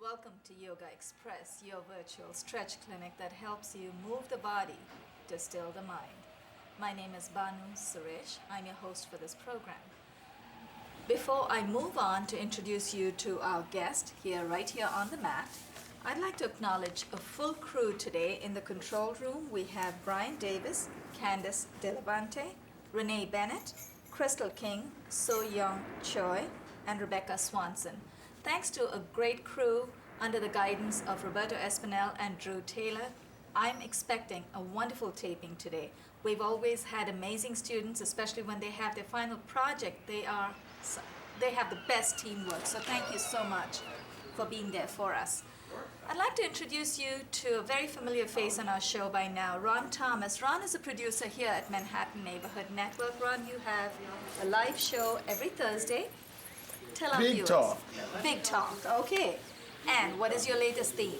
Welcome to Yogaxpress, your virtual stretch clinic that helps you move the body to still the mind. My name is Banu Suresh. I'm your host for this program. Before I move on to introduce you to our guest right here on the mat, I'd like to acknowledge a full crew today in the control room. We have Brian Davis, Candice Delevante, Renee Bennett, Crystal King, So Young Choi, and Rebecca Swanson. Thanks to a great crew under the guidance of Roberto Espinel and Drew Taylor, I'm expecting a wonderful taping today. We've always had amazing students, especially when they have their final project. They have the best teamwork, so thank you so much for being there for us. I'd like to introduce you to a very familiar face on our show by now, Ron Thomas. Ron is a producer here at Manhattan Neighborhood Network. Ron, you have a live show every Thursday. Tell our viewers. Big Talk, okay. And what is your latest theme?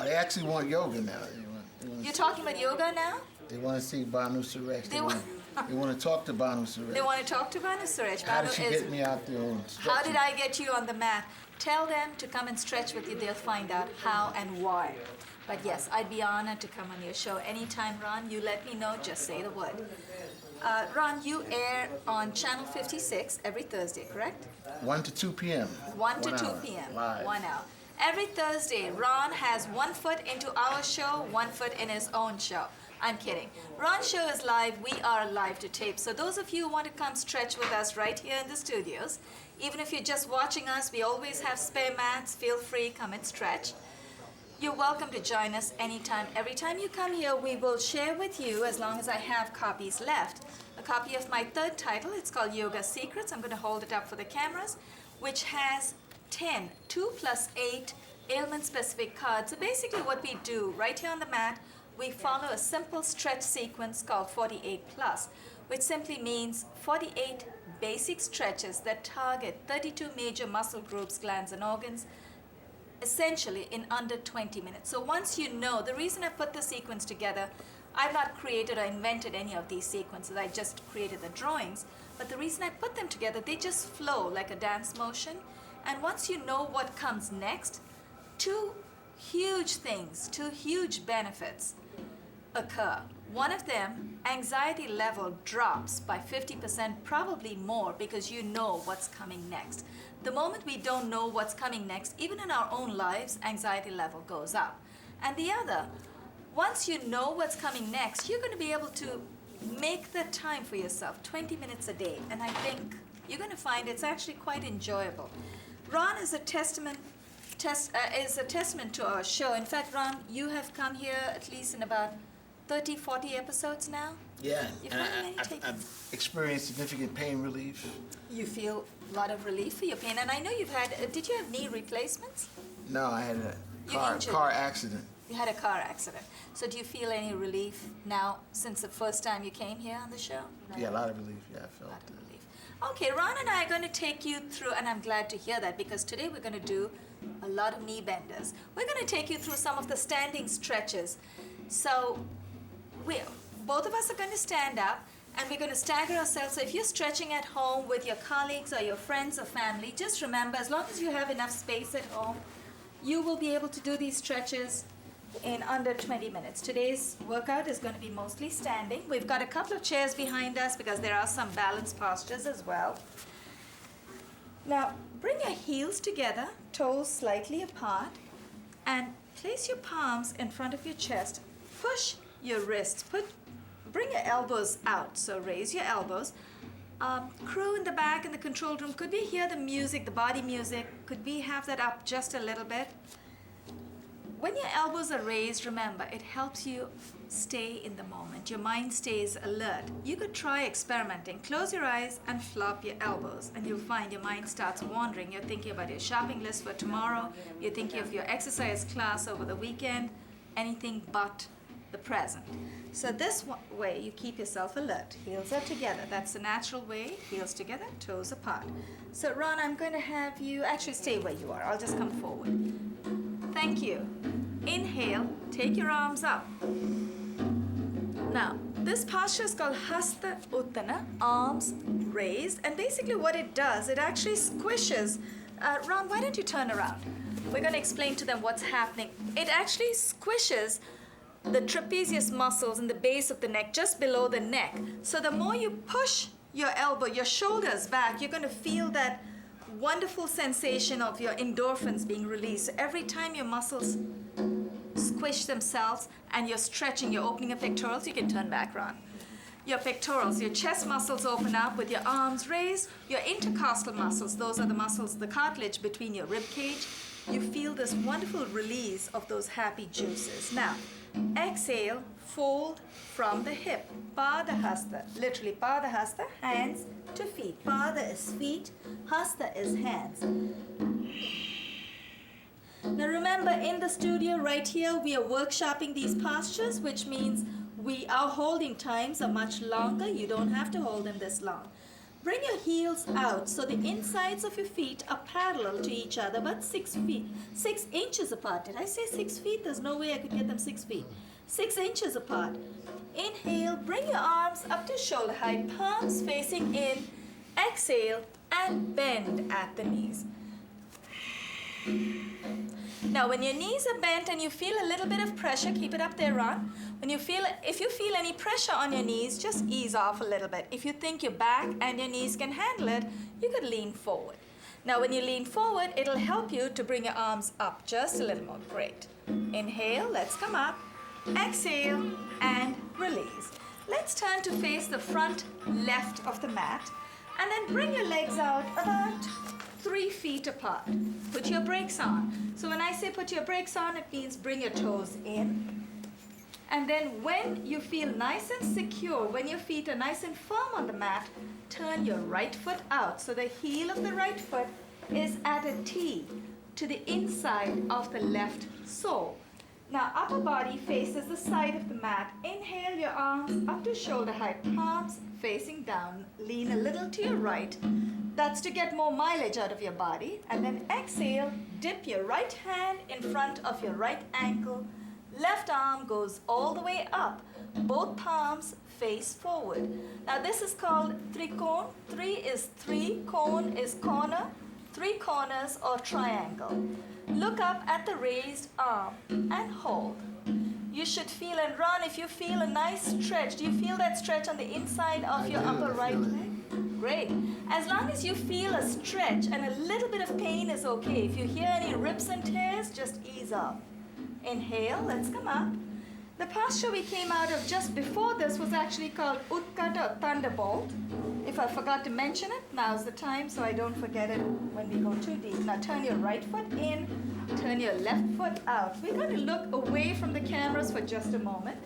They actually want yoga now. You're talking about yoga now? They want to see Banu Suresh. They want to talk to Banu Suresh. They want to talk to Banu Suresh. How did she get me out there on stretching? How did I get you on the mat? Tell them to come and stretch with you. They'll find out how and why. But yes, I'd be honored to come on your show anytime, Ron. You let me know, just say the word. Ron, you air on Channel 56 every Thursday, correct? 1 to 2 p.m. 1 to 2 p.m. Live. 1 hour. Every Thursday, Ron has 1 foot into our show, 1 foot in his own show. I'm kidding. Ron's show is live. We are live to tape. So those of you who want to come stretch with us right here in the studios, even if you're just watching us, we always have spare mats. Feel free, come and stretch. You're welcome to join us anytime. Every time you come here, we will share with you, as long as I have copies left, a copy of my third title. It's called Yoga Secrets. I'm going to hold it up for the cameras, which has 2 plus 8 ailment-specific cards. So basically what we do right here on the mat, we follow a simple stretch sequence called 48 plus, which simply means 48 basic stretches that target 32 major muscle groups, glands, and organs, essentially in under 20 minutes. So once you know, the reason I put the sequence together, I've not created or invented any of these sequences, I just created the drawings, but the reason I put them together, they just flow like a dance motion. And once you know what comes next, two huge benefits occur. One of them, anxiety level drops by 50%, probably more, because you know what's coming next. The moment we don't know what's coming next, even in our own lives, anxiety level goes up. And the other, once you know what's coming next, you're going to be able to make the time for yourself, 20 minutes a day. And I think you're going to find it's actually quite enjoyable. Ron is a testament to our show. In fact, Ron, you have come here at least in about 30, 40 episodes now? Yeah, and I've experienced significant pain relief. You feel a lot of relief for your pain. And I know you've had, did you have knee replacements? No, I had a car accident. You had a car accident. So do you feel any relief now since the first time you came here on the show? Yeah, a lot of relief. Yeah, I felt it. Okay, Ron and I are going to take you through, and I'm glad to hear that, because today we're going to do a lot of knee benders. We're going to take you through some of the standing stretches. So both of us are going to stand up, and we're going to stagger ourselves. So if you're stretching at home with your colleagues or your friends or family, just remember, as long as you have enough space at home, you will be able to do these stretches in under 20 minutes. Today's workout is going to be mostly standing. We've got a couple of chairs behind us because there are some balance postures as well. Now, bring your heels together, toes slightly apart, and place your palms in front of your chest. Push your wrists. Bring your elbows out, so raise your elbows. Crew in the back in the control room, could we hear the music, the body music? Could we have that up just a little bit? when your elbows are raised, remember, it helps you stay in the moment. Your mind stays alert. You could try experimenting. Close your eyes and flop your elbows, and you'll find your mind starts wandering. You're thinking about your shopping list for tomorrow. You're thinking of your exercise class over the weekend. Anything but the present. So this way you keep yourself alert. Heels are together. That's the natural way. Heels together, toes apart. So Ron, I'm going to have you actually stay where you are. I'll just come forward. Thank you. Inhale, take your arms up. Now, this posture is called Hasta Uttana, arms raised. And basically what it does, it actually squishes. Ron, why don't you turn around? We're going to explain to them what's happening. It actually squishes the trapezius muscles in the base of the neck, just below the neck. So the more you push your elbow, your shoulders back, you're going to feel that wonderful sensation of your endorphins being released. So every time your muscles squish themselves and you're stretching, you're opening your pectorals, you can turn back, Ron. Your pectorals, your chest muscles open up with your arms raised. Your intercostal muscles, those are the muscles, the cartilage between your rib cage. You feel this wonderful release of those happy juices. Now, exhale, fold from the hip. Pada Hasta, literally Pada Hasta, hands to feet. Pada is feet, Hasta is hands. Now remember, in the studio right here, we are workshopping these postures, which means our holding times are much longer. You don't have to hold them this long. Bring your heels out so the insides of your feet are parallel to each other, but 6 inches apart. Did I say 6 feet? There's no way I could get them 6 feet. 6 inches apart. Inhale, bring your arms up to shoulder height, palms facing in. Exhale and bend at the knees. Now, when your knees are bent and you feel a little bit of pressure, keep it up there, Ron. If you feel any pressure on your knees, just ease off a little bit. If you think your back and your knees can handle it, you could lean forward. Now, when you lean forward, it'll help you to bring your arms up just a little more. Great. Inhale, let's come up. Exhale and release. Let's turn to face the front left of the mat, and then bring your legs out about 3 feet apart. Put your brakes on. So when I say put your brakes on, it means bring your toes in. And then when you feel nice and secure, when your feet are nice and firm on the mat, turn your right foot out. So the heel of the right foot is at a T to the inside of the left sole. Now upper body faces the side of the mat. Inhale your arms up to shoulder height, palms facing down. Lean a little to your right. That's to get more mileage out of your body. And then exhale, dip your right hand in front of your right ankle. Left arm goes all the way up. Both palms face forward. Now this is called trikon. 3 is 3, kon is corner, 3 corners or triangle. Look up at the raised arm and hold. You should feel, and Ron, if you feel a nice stretch, do you feel that stretch on the inside of your upper right leg? Great. As long as you feel a stretch and a little bit of pain is okay. If you hear any rips and tears, just ease off. Inhale, let's come up. The posture we came out of just before this was actually called Utkata or Thunderbolt. If I forgot to mention it, now's the time so I don't forget it when we go too deep. Now turn your right foot in, turn your left foot out. We're going to look away from the cameras for just a moment.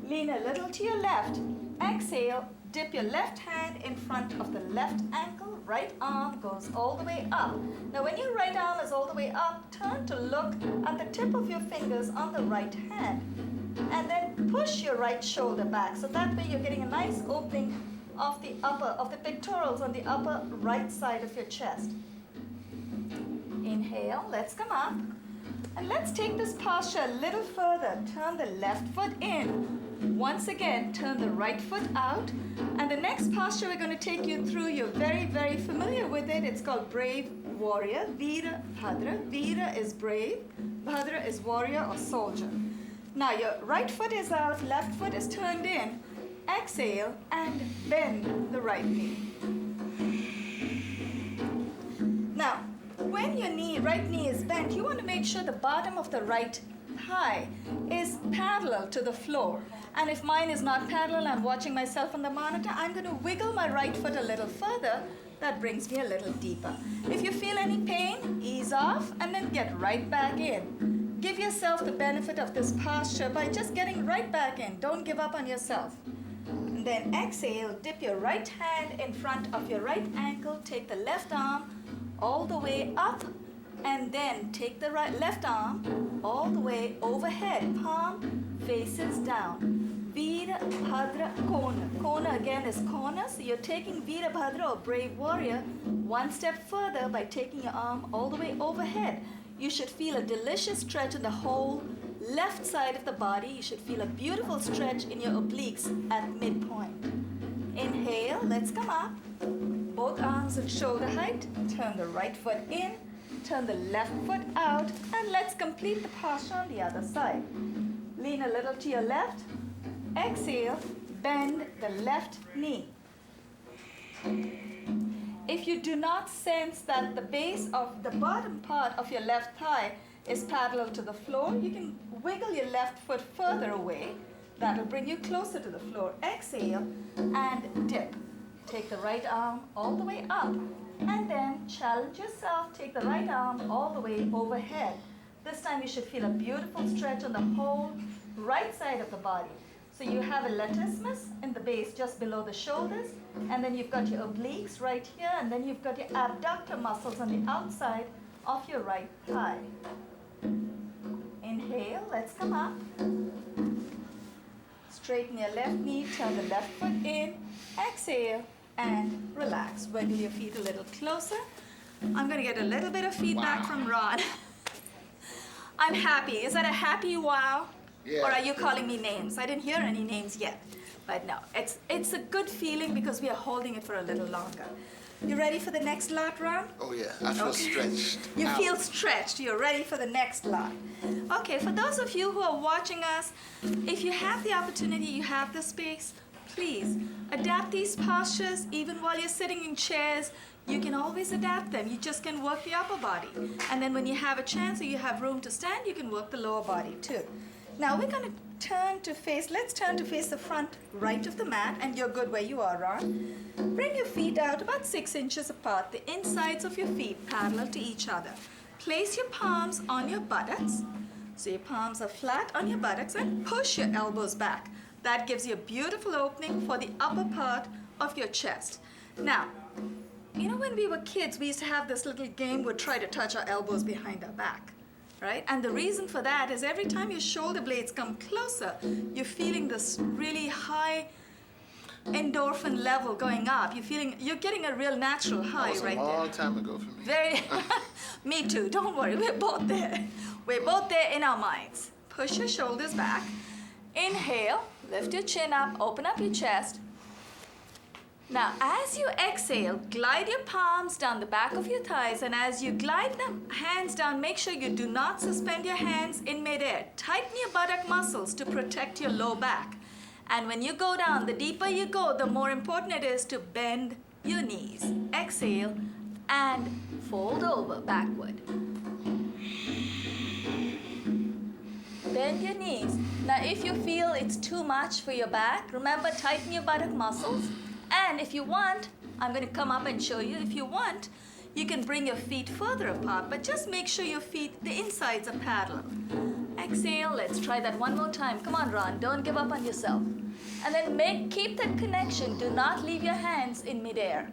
Lean a little to your left. Exhale, dip your left hand in front of the left ankle. Right arm goes all the way up. Now when your right arm is all the way up, turn to look at the tip of your fingers on the right hand. And then push your right shoulder back. So that way you're getting a nice opening of the pectorals on the upper right side of your chest. Inhale, let's come up. And let's take this posture a little further. Turn the left foot in. Once again, turn the right foot out. And the next posture we're going to take you through, you're very, very familiar with it. It's called Brave Warrior, Veera, Bhadra. Veera is brave, Bhadra is warrior or soldier. Now your right foot is out, left foot is turned in. Exhale and bend the right knee. Now, when your right knee is bent, you want to make sure the bottom of the right thigh is parallel to the floor. And if mine is not parallel, I'm watching myself on the monitor, I'm going to wiggle my right foot a little further. That brings me a little deeper. If you feel any pain, ease off and then get right back in. give yourself the benefit of this posture by just getting right back in. Don't give up on yourself. And then exhale, dip your right hand in front of your right ankle, take the left arm all the way up, and then take the left arm all the way overhead. Palm faces down. Virabhadra Kona. Kona again is corner, so you're taking Virabhadra or brave warrior one step further by taking your arm all the way overhead. You should feel a delicious stretch in the whole left side of the body. You should feel a beautiful stretch in your obliques at midpoint. Inhale, let's come up. Both arms at shoulder height. Turn the right foot in, turn the left foot out, and let's complete the posture on the other side. Lean a little to your left. Exhale, bend the left knee. If you do not sense that the base of the bottom part of your left thigh is parallel to the floor, you can wiggle your left foot further away. That'll bring you closer to the floor. Exhale and dip. Take the right arm all the way up, and then challenge yourself. Take the right arm all the way overhead. This time you should feel a beautiful stretch on the whole right side of the body. So you have a latissimus in the base just below the shoulders, and then you've got your obliques right here, and then you've got your abductor muscles on the outside of your right thigh. Inhale, let's come up. Straighten your left knee, turn the left foot in, exhale, and relax. Wiggle your feet a little closer. I'm going to get a little bit of feedback from Ron. I'm happy. Is that a happy wow? Yeah. Or are you calling me names? I didn't hear any names yet. But no, it's a good feeling because we are holding it for a little longer. You ready for the next lot, Ron? Oh yeah, I feel stretched. You feel stretched. You're ready for the next lot. Okay, for those of you who are watching us, if you have the opportunity, you have the space, please adapt these postures even while you're sitting in chairs. You can always adapt them. You just can work the upper body. And then when you have a chance or you have room to stand, you can work the lower body too. Now we're going to let's turn to face the front right of the mat, and you're good where you are, Ron. Bring your feet out about 6 inches apart, the insides of your feet parallel to each other. Place your palms on your buttocks. So your palms are flat on your buttocks, and push your elbows back. That gives you a beautiful opening for the upper part of your chest. Now, you know when we were kids, we used to have this little game we'd try to touch our elbows behind our back. Right? And the reason for that is every time your shoulder blades come closer, you're feeling this really high endorphin level going up. You're getting a real natural high right there. That was a long time ago for me. Very, me too. Don't worry, we're both there. We're both there in our minds. Push your shoulders back. Inhale, lift your chin up, open up your chest. Now, as you exhale, glide your palms down the back of your thighs, and as you glide the hands down, make sure you do not suspend your hands in midair. Tighten your buttock muscles to protect your low back. And when you go down, the deeper you go, the more important it is to bend your knees. Exhale and fold over backward. Bend your knees. Now, if you feel it's too much for your back, remember, tighten your buttock muscles. And if you want, I'm going to come up and show you. If you want, you can bring your feet further apart, but just make sure your feet, the insides are parallel. Exhale, let's try that one more time. Come on, Ron, don't give up on yourself. And then keep that connection. Do not leave your hands in midair.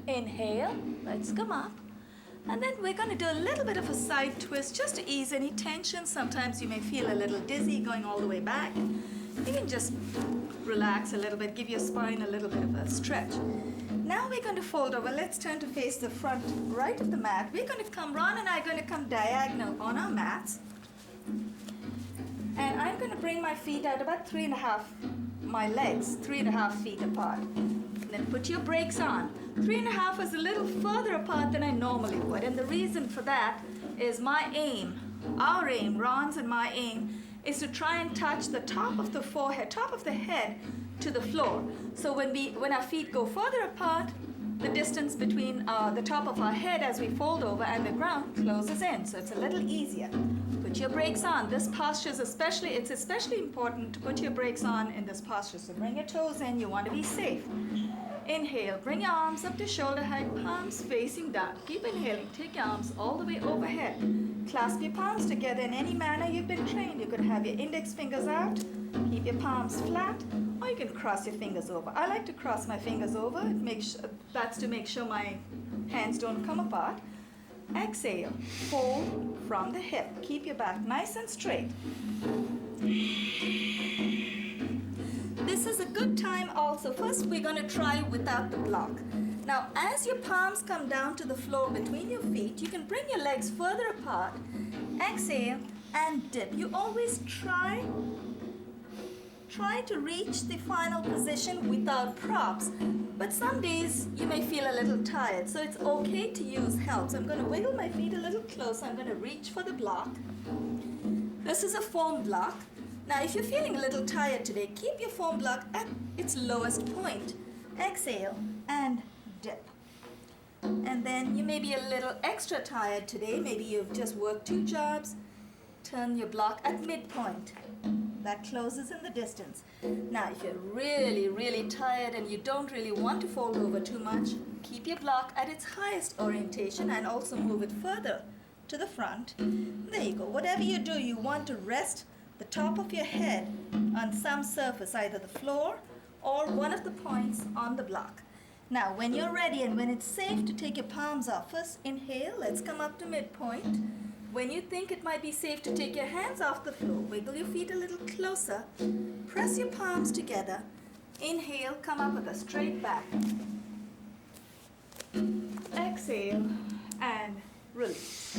Inhale, let's come up. And then we're going to do a little bit of a side twist just to ease any tension. Sometimes you may feel a little dizzy going all the way back. You can just relax a little bit, give your spine a little bit of a stretch. Now we're going to fold over. Let's turn to face the front right of the mat. We're going to Ron and I are going to come diagonal on our mats. And I'm going to bring my feet out about my legs 3.5 feet apart. Then put your brakes on. 3.5 is a little further apart than I normally would. And the reason for that is my aim, our aim, Ron's and my aim, is to try and touch the top of the forehead, top of the head to the floor. So when our feet go further apart, the distance between the top of our head as we fold over and the ground closes in. So it's a little easier. Put put your brakes on. This posture is it's especially important to put your brakes on in this posture. So bring your toes in, you want to be safe. Inhale, bring your arms up to shoulder height, palms facing down. Keep inhaling, take your arms all the way overhead. Clasp your palms together in any manner you've been trained. You could have your index fingers out, keep your palms flat, or you can cross your fingers over. I like to cross my fingers over. That's to make sure my hands don't come apart. Exhale, fold from the hip. Keep your back nice and straight. This is a good time also. First, we're going to try without the block. Now, as your palms come down to the floor between your feet, you can bring your legs further apart. Exhale and dip. You always try to reach the final position without props. But some days you may feel a little tired, so it's okay to use help. So I'm going to wiggle my feet a little closer. I'm going to reach for the block. This is a foam block. Now, if you're feeling a little tired today, keep your foam block at its lowest point. Exhale and dip. And then you may be a little extra tired today. Maybe you've just worked 2 jobs. Turn your block at midpoint. That closes in the distance. Now, if you're really, really tired and you don't really want to fold over too much, keep your block at its highest orientation and also move it further to the front. There you go. Whatever you do, you want to rest the top of your head on some surface, either the floor or one of the points on the block. Now, when you're ready and when it's safe to take your palms off, first inhale, let's come up to midpoint. When you think it might be safe to take your hands off the floor, wiggle your feet a little closer, press your palms together, inhale, come up with a straight back. Exhale and release.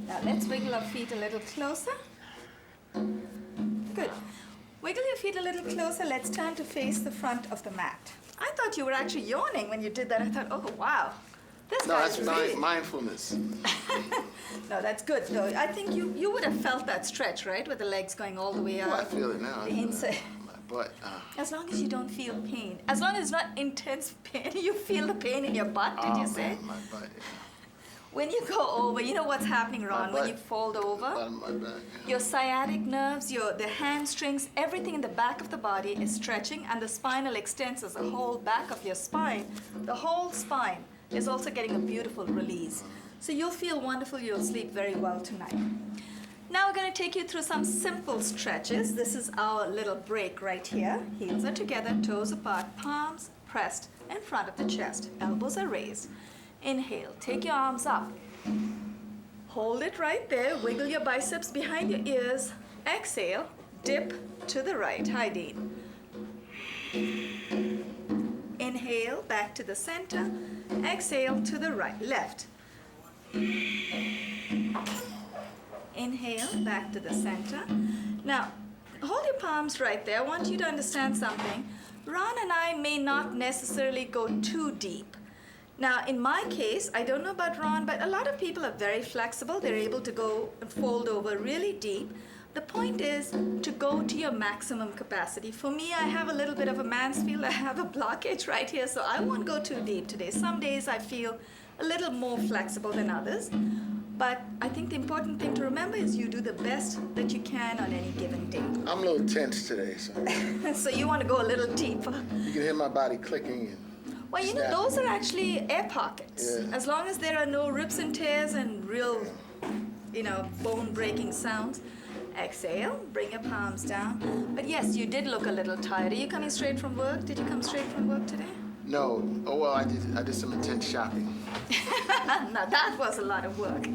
Now let's wiggle our feet a little closer. Good. Wiggle your feet a little closer. Let's turn to face the front of the mat. I thought you were actually yawning when you did that. I thought, oh, wow. That's mindfulness. No, that's good, though. I think you would have felt that stretch, right? With the legs going all the way up. Well, I feel it now. The inside. My butt. As long as you don't feel pain. As long as it's not intense pain. You feel the pain in your butt, did you say? My butt, yeah. When you go over, you know what's happening, Ron, when you fold over? Bottom of my back, yeah. Your sciatic nerves, the hamstrings, everything in the back of the body is stretching, and the spinal extensors, the whole back of your spine, the whole spine is also getting a beautiful release. So you'll feel wonderful, you'll sleep very well tonight. Now we're going to take you through some simple stretches. This is our little break right here. Heels are together, toes apart, palms pressed in front of the chest, elbows are raised. Inhale, take your arms up. Hold it right there, wiggle your biceps behind your ears. Exhale, dip to the right. Hi, Dean. Inhale, back to the center. Exhale to the right, left. Inhale, back to the center. Now, hold your palms right there. I want you to understand something. Ron and I may not necessarily go too deep. Now, in my case, I don't know about Ron, but a lot of people are very flexible. They're able to go and fold over really deep. The point is to go to your maximum capacity. For me, I have a little bit of a Mansfield. I have a blockage right here, so I won't go too deep today. Some days I feel a little more flexible than others. But I think the important thing to remember is you do the best that you can on any given day. I'm a little tense today, so. So you want to go a little deeper. You can hear my body clicking and well, you know, those are actually air pockets. Yeah. As long as there are no rips and tears and real, bone-breaking sounds. Exhale, bring your palms down. But yes, you did look a little tired. Are you coming straight from work? Did you come straight from work today? No. Oh, well, I did some intense shopping. Now, that was a lot of work.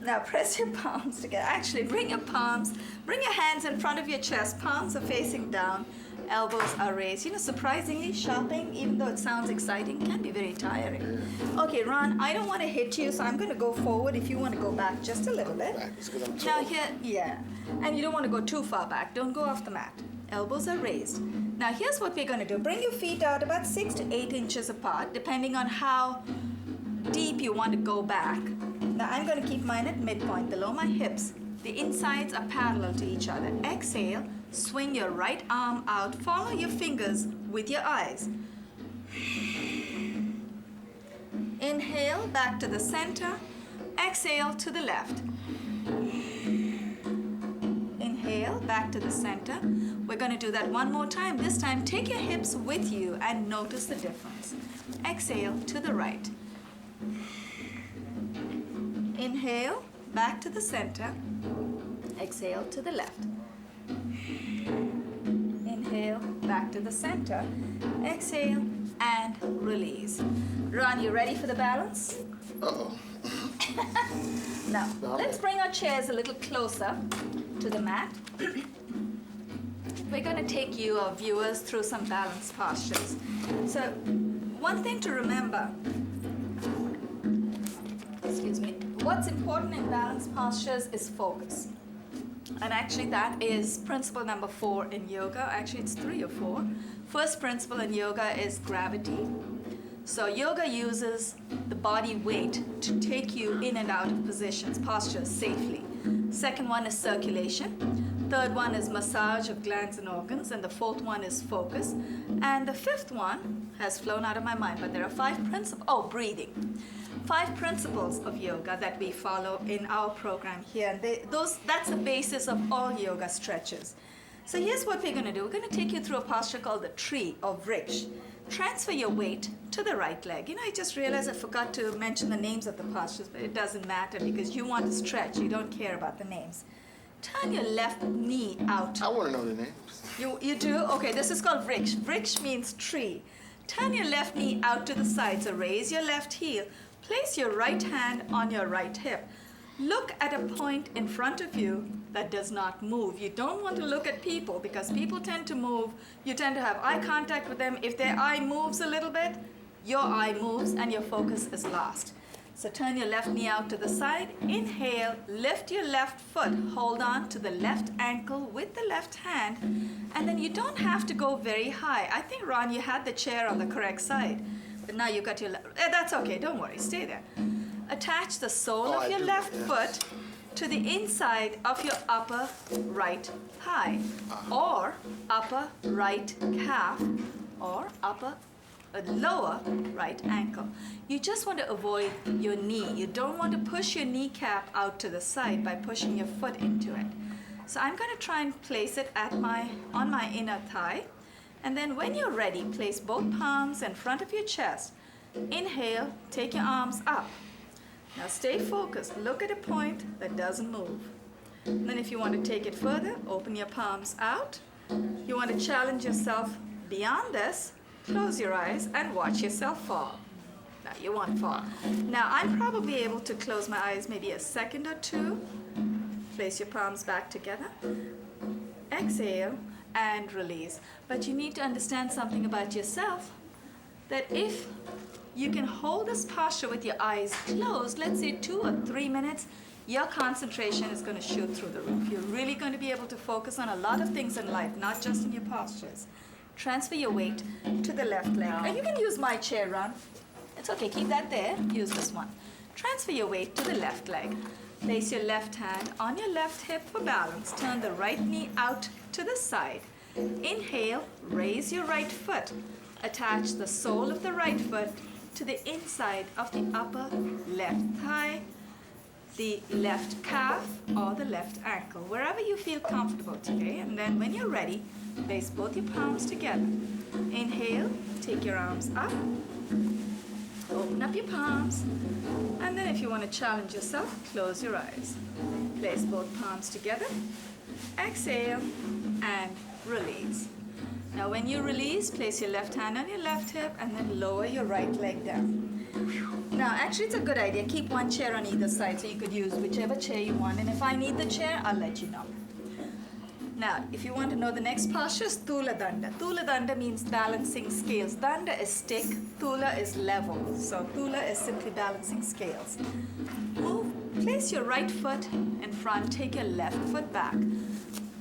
Now, press your palms together. Actually, bring your hands in front of your chest. Palms are facing down. Elbows are raised. You know, surprisingly, shopping, even though it sounds exciting, can be very tiring. Okay, Ron, I don't want to hit you, so I'm going to go forward if you want to go back just a little bit. Back, it's 'cause I'm Now tall. here, yeah. And you don't want to go too far back. Don't go off the mat. Elbows are raised. Now here's what we're going to do. Bring your feet out about 6 to 8 inches apart, depending on how deep you want to go back. Now I'm going to keep mine at midpoint, below my hips. The insides are parallel to each other. Exhale, swing your right arm out. Follow your fingers with your eyes. Inhale, back to the center. Exhale to the left. Inhale, back to the center. We're going to do that one more time. This time, take your hips with you and notice the difference. Exhale to the right. Inhale, back to the center. Exhale to the left. Inhale, back to the center. Exhale, and release. Ron, you ready for the balance? Uh-oh. Now, let's bring our chairs a little closer to the mat. We're going to take you, our viewers, through some balance postures. So, one thing to remember, excuse me, what's important in balance postures is focus. And actually that is principle number 4 in yoga. Actually it's 3 or 4. First principle in yoga is gravity. So yoga uses the body weight to take you in and out of positions, postures safely. Second one is circulation. Third one is massage of glands and organs. And the fourth one is focus. And the fifth one has flown out of my mind, but there are 5 principles. Oh, breathing. 5 principles of yoga that we follow in our program here. And that's the basis of all yoga stretches. So here's what we're going to do. We're going to take you through a posture called the tree or vriksha. Transfer your weight to the right leg. You know, I just realized I forgot to mention the names of the postures, but it doesn't matter because you want to stretch. You don't care about the names. Turn your left knee out. I want to know the names. You do? Okay, this is called vriksha. Vriksha means tree. Turn your left knee out to the side. So raise your left heel. Place your right hand on your right hip. Look at a point in front of you that does not move. You don't want to look at people because people tend to move. You tend to have eye contact with them. If their eye moves a little bit, your eye moves and your focus is lost. So turn your left knee out to the side. Inhale, lift your left foot. Hold on to the left ankle with the left hand. And then you don't have to go very high. I think, Ron, you had the chair on the correct side. But now you got your left. That's okay, don't worry, stay there. Attach the sole of your left foot to the inside of your upper right thigh, or upper right calf, or lower right ankle. You just want to avoid your knee. You don't want to push your kneecap out to the side by pushing your foot into it. So I'm going to try and place it on my inner thigh. And then when you're ready, place both palms in front of your chest. Inhale, take your arms up. Now stay focused. Look at a point that doesn't move. And then if you want to take it further, open your palms out. You want to challenge yourself beyond this, close your eyes and watch yourself fall. Now you won't fall. Now I'm probably able to close my eyes maybe a second or two. Place your palms back together. Exhale and release. But you need to understand something about yourself, that if you can hold this posture with your eyes closed, let's say 2 or 3 minutes, your concentration is going to shoot through the roof. You're really going to be able to focus on a lot of things in life, not just in your postures. Transfer your weight to the left leg. And you can use my chair, Ron. It's okay, keep that there. Use this one. Transfer your weight to the left leg. Place your left hand on your left hip for balance. Turn the right knee out to the side. Inhale, raise your right foot. Attach the sole of the right foot to the inside of the upper left thigh, the left calf, or the left ankle, wherever you feel comfortable today. And then when you're ready, place both your palms together. Inhale, take your arms up, open up your palms, and then if you want to challenge yourself, close your eyes. Place both palms together, exhale, and release. Now when you release, place your left hand on your left hip and then lower your right leg down. Now actually it's a good idea. Keep one chair on either side so you could use whichever chair you want. And if I need the chair, I'll let you know. Now, if you want to know the next posture, is Thula Danda. Thula Danda means balancing scales. Danda is stick, Thula is level. So Thula is simply balancing scales. Place your right foot in front, take your left foot back.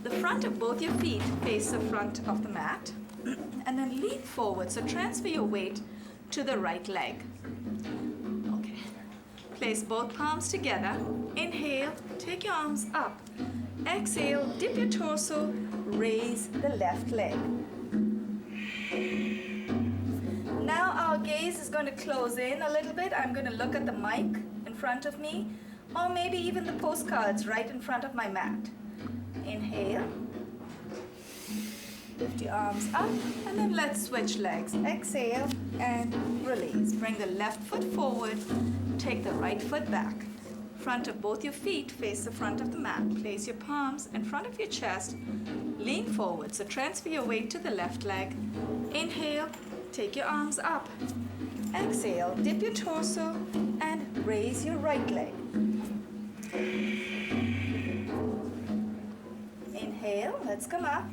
The front of both your feet face the front of the mat, and then lean forward. So transfer your weight to the right leg. Okay. Place both palms together. Inhale, take your arms up. Exhale, dip your torso, raise the left leg. Now our gaze is going to close in a little bit. I'm going to look at the mic in front of me, or maybe even the postcards right in front of my mat. Inhale. Lift your arms up, and then let's switch legs. Exhale and release. Bring the left foot forward. Take the right foot back. Front of both your feet face the front of the mat. Place your palms in front of your chest. Lean forward. So transfer your weight to the left leg. Inhale. Take your arms up. Exhale. Dip your torso and raise your right leg. Inhale. Let's come up.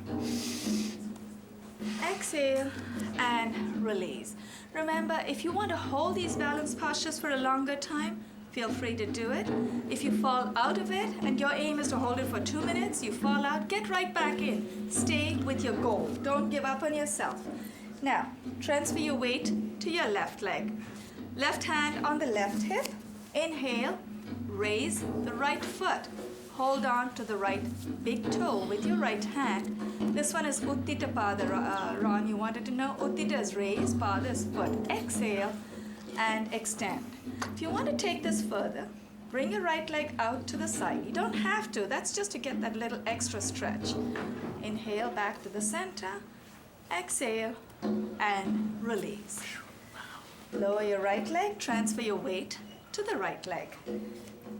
Exhale and release. Remember, if you want to hold these balance postures for a longer time, feel free to do it. If you fall out of it and your aim is to hold it for 2 minutes, you fall out, get right back in. Stay with your goal. Don't give up on yourself. Now, transfer your weight to your left leg. Left hand on the left hip. Inhale, raise the right foot. Hold on to the right big toe with your right hand. This one is Uttita Pada, Ron. You wanted to know? Uttita is raise, Pada is foot. Exhale and extend. If you want to take this further, bring your right leg out to the side. You don't have to. That's just to get that little extra stretch. Inhale back to the center. Exhale and release. Lower your right leg. Transfer your weight to the right leg.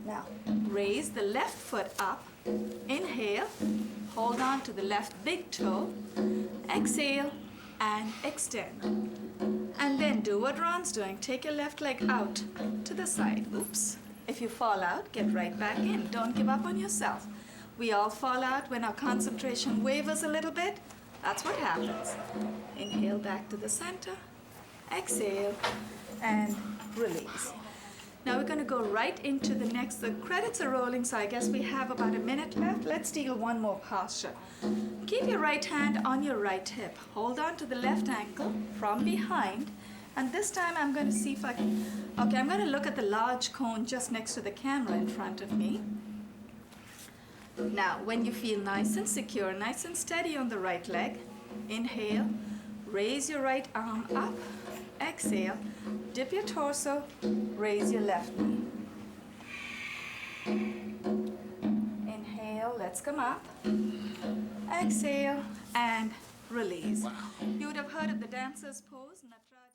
Now, raise the left foot up. Inhale. Hold on to the left big toe. Exhale and extend. And then do what Ron's doing. Take your left leg out to the side. Oops. If you fall out, get right back in. Don't give up on yourself. We all fall out when our concentration wavers a little bit. That's what happens. Inhale back to the center. Exhale and release. Now we're going to go right into the next. The credits are rolling, so I guess we have about a minute left. Let's deal one more posture. Keep your right hand on your right hip. Hold on to the left ankle from behind. And this time I'm going to see if I can... Okay, I'm going to look at the large cone just next to the camera in front of me. Now, when you feel nice and secure, nice and steady on the right leg, inhale, raise your right arm up. Exhale, dip your torso, raise your left knee. Inhale, let's come up. Exhale and release. Wow. You would have heard of the dancer's pose, Natraj.